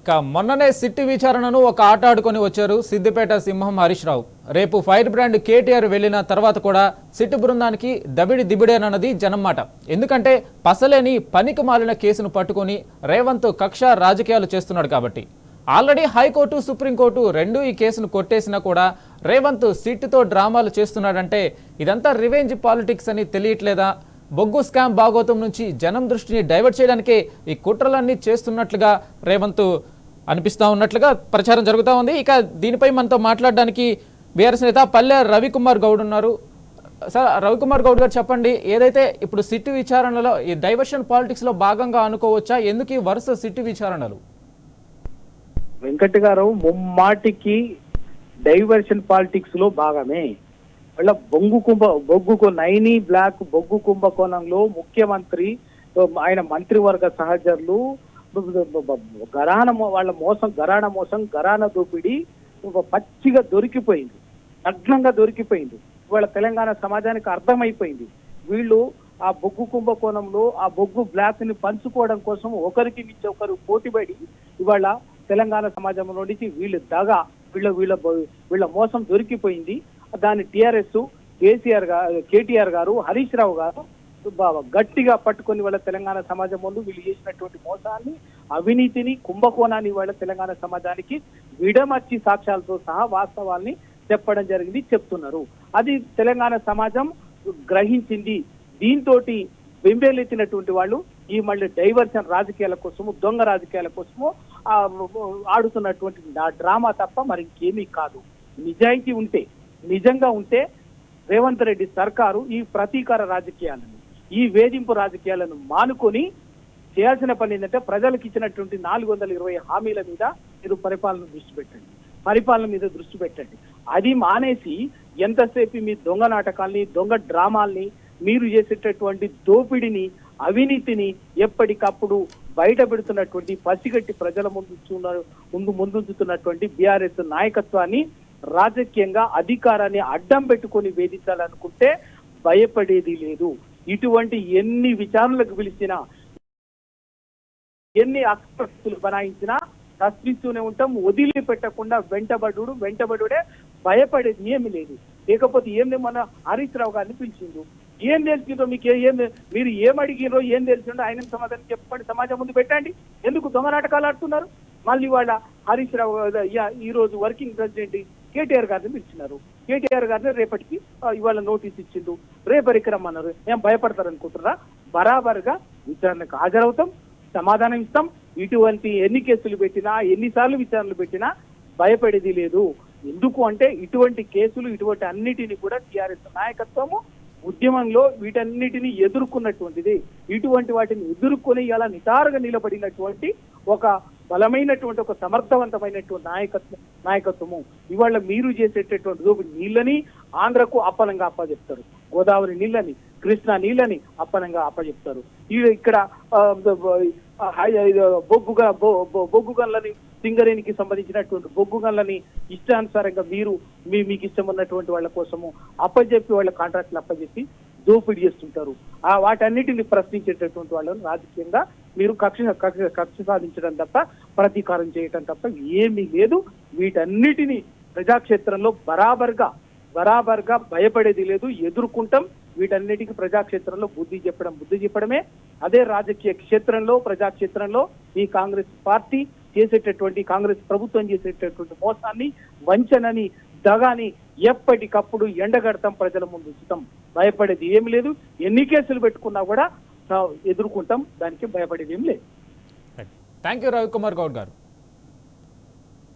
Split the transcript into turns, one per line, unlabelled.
ఇక మొన్ననే సిట్టు విచారణను ఒక ఆట ఆడుకొని వచ్చారు సిద్దిపేట సింహం హరీష్ రావు. రేపు ఫైర్ బ్రాండ్ కేటీఆర్ వెళ్లిన తర్వాత కూడా సిట్టు బృందానికి దబిడి దిబిడేనన్నది జనం మాట. ఎందుకంటే పసలేని పనికి మాలిన కేసును పట్టుకొని రేవంత్ కక్ష రాజకీయాలు చేస్తున్నాడు కాబట్టి. ఆల్రెడీ హైకోర్టు సుప్రీంకోర్టు రెండూ ఈ కేసును కొట్టేసినా కూడా రేవంత్ సిట్టుతో డ్రామాలు చేస్తున్నాడంటే ఇదంతా రివెంజ్ పాలిటిక్స్ అని తెలియట్లేదా? బొగ్గు స్కామ్ భాగోతం నుంచి జనం దృష్టిని డైవర్ట్ చేయడానికే ఈ కుట్రలన్నీ చేస్తున్నట్లుగా రేవంత్ అనిపిస్తూ ఉన్నట్లుగా ప్రచారం జరుగుతూ ఉంది. ఇక దీనిపై మనతో మాట్లాడడానికి బీఆర్ఎస్ నేత పల్లె రవికుమార్ గౌడ్ ఉన్నారు. సార్, రవికుమార్ గౌడ్ గారు చెప్పండి, ఏదైతే ఇప్పుడు సిట్టు విచారణలో ఈ డైవర్షన్ పాలిటిక్స్లో భాగంగా అనుకోవచ్చా? ఎందుకు ఈ వరుస సిట్టు విచారణలు?
వెంకట్ గారు, ముమ్మాటికి డైవర్షన్ పాలిటిక్స్ లో భాగమే. వాళ్ళ బొగ్గు నైని బ్లాక్ బొగ్గు కుంభకోణంలో ముఖ్యమంత్రి ఆయన మంత్రివర్గ సహచరులు గరాణ మోసం గరాణ దోపిడీ పచ్చిగా దొరికిపోయింది, నగ్నంగా దొరికిపోయింది. ఇవాళ తెలంగాణ సమాజానికి అర్థమైపోయింది. వీళ్ళు ఆ బొగ్గు కుంభకోణంలో ఆ బొగ్గు బ్లాక్ ని పంచుకోవడం కోసం ఒకరికి మించి ఒకరు పోటీపడి ఇవాళ తెలంగాణ సమాజంలో నుంచి వీళ్ళు దగా వీళ్ళ మోసం దొరికిపోయింది. దాన్ని టిఆర్ఎస్ కేటీఆర్ గారు హరీష్ రావు గారు గట్టిగా పట్టుకొని వాళ్ళ తెలంగాణ సమాజం ముందు వీళ్ళు చేసినటువంటి మోసాన్ని, అవినీతిని, కుంభకోణాన్ని వాళ్ళ తెలంగాణ సమాజానికి విడమర్చి సాక్ష్యాలతో సహా వాస్తవాల్ని చెప్పడం జరిగింది, చెప్తున్నారు. అది తెలంగాణ సమాజం గ్రహించింది. దీంతో బెంబేలెత్తినటువంటి వాళ్ళు ఈ మళ్ళీ డైవర్షన్ రాజకీయాల కోసము, దొంగ రాజకీయాల కోసము ఆడుతున్నటువంటి డ్రామా తప్ప మరి ఇంకేమీ కాదు. నిజాయితీ ఉంటే, నిజంగా ఉంటే రేవంత్ రెడ్డి సర్కారు ఈ ప్రతీకార రాజకీయాలను, ఈ వేధింపు రాజకీయాలను మానుకొని చేయాల్సిన పని ఏంటంటే ప్రజలకు ఇచ్చినటువంటి 420 హామీల మీద మీరు పరిపాలన మీద దృష్టి పెట్టండి. అది మానేసి ఎంతసేపు మీ దొంగ నాటకాల్ని, దొంగ డ్రామాల్ని, మీరు చేసేటటువంటి దోపిడిని, అవినీతిని ఎప్పటికప్పుడు బయట పెడుతున్నటువంటి పసిగట్టి ప్రజల ముందుంచుతున్నటువంటి బీఆర్ఎస్ నాయకత్వాన్ని రాజకీయంగా అధికారాన్ని అడ్డం పెట్టుకొని వేధించాలనుకుంటే భయపడేది లేదు. ఇటువంటి ఎన్ని విచారణలకు పిలిచినా, ఎన్ని అక్రస్తులు బనాయించినా ప్రశ్నిస్తూనే ఉంటాం. వదిలిపెట్టకుండా వెంటబడుడే, భయపడేది ఏమి లేదు. లేకపోతే ఏంది, మన హరీష్ రావు గారిని పిలిచిండు, ఏం తెలిసిందో మీకు, మీరు ఏం అడిగినో, ఏం తెలిసిండో ఆయన సమాధానం చెప్పండి, సమాజం ముందు పెట్టండి. ఎందుకు దొంగ నాటకాలు ఆడుతున్నారు? మళ్ళీ వాళ్ళ హరీష్ రావు ఈ రోజు వర్కింగ్ ప్రెసిడెంట్ కేటీఆర్ గారిని పిలిచినారు. కేటీఆర్ గారిని రేపటికి ఇవాళ నోటీస్ ఇచ్చిండు, రేపటికి రమ్మన్నారు. ఏం భయపడతారనుకుంటున్నారా? బరాబర్గా విచారణకు హాజరవుతాం, సమాధానం ఇస్తాం. ఇటువంటి ఎన్ని కేసులు పెట్టినా, ఎన్నిసార్లు విచారణలు పెట్టినా భయపడేది లేదు. ఎందుకు అంటే ఇటువంటి కేసులు, ఇటువంటి అన్నిటిని కూడా టీఆర్ఎస్ నాయకత్వము ఉద్యమంలో వీటన్నిటిని ఎదుర్కొన్నటువంటిది. ఇటువంటి వాటిని ఎదుర్కొని ఇలా నిటారుగా నిలబడినటువంటి ఒక బలమైనటువంటి, ఒక సమర్థవంతమైనటువంటి నాయకత్వము. ఇవాళ మీరు చేసేటటువంటి నీళ్ళని ఆంధ్రకు అప్పనంగా అప్పచెప్తారు, గోదావరి నీళ్ళని, కృష్ణా నీళ్ళని అప్పనంగా అప్పచెప్తారు. ఇక్కడ బొగ్గు గన్లని, సింగరేణికి సంబంధించినటువంటి బొగ్గు గన్లని ఇష్టానుసారంగా మీకు ఇష్టం ఉన్నటువంటి వాళ్ళ కోసము అప్పచెప్పి, వాళ్ళ కాంట్రాక్ట్లు అప్పచెప్పి దోపిడీ చేస్తుంటారు. వాటన్నిటిని ప్రశ్నించేటటువంటి వాళ్ళని రాజకీయంగా మీరు కక్ష సాధించడం తప్ప, ప్రతీకారం చేయటం తప్ప ఏమీ లేదు. వీటన్నిటిని ప్రజాక్షేత్రంలో బరాబర్గా భయపడేది లేదు, ఎదుర్కొంటాం. వీటన్నిటికీ ప్రజాక్షేత్రంలో బుద్ధి చెప్పడమే. అదే రాజకీయ క్షేత్రంలో, ప్రజాక్షేత్రంలో ఈ కాంగ్రెస్ పార్టీ చేసేటటువంటి, కాంగ్రెస్ ప్రభుత్వం చేసేటటువంటి మోసాన్ని, వంచనని, దగాని ఎప్పటికప్పుడు ఎండగడతాం, ప్రజల ముందు ఉంచుతాం. భయపడేది ఏమి లేదు. ఎన్ని కేసులు పెట్టుకున్నా కూడా ఎదుర్కొంటాం, దానికి భయపడేది ఏం లేదు.
థ్యాంక్ యూ రవికుమార్ గౌడ్ గారు.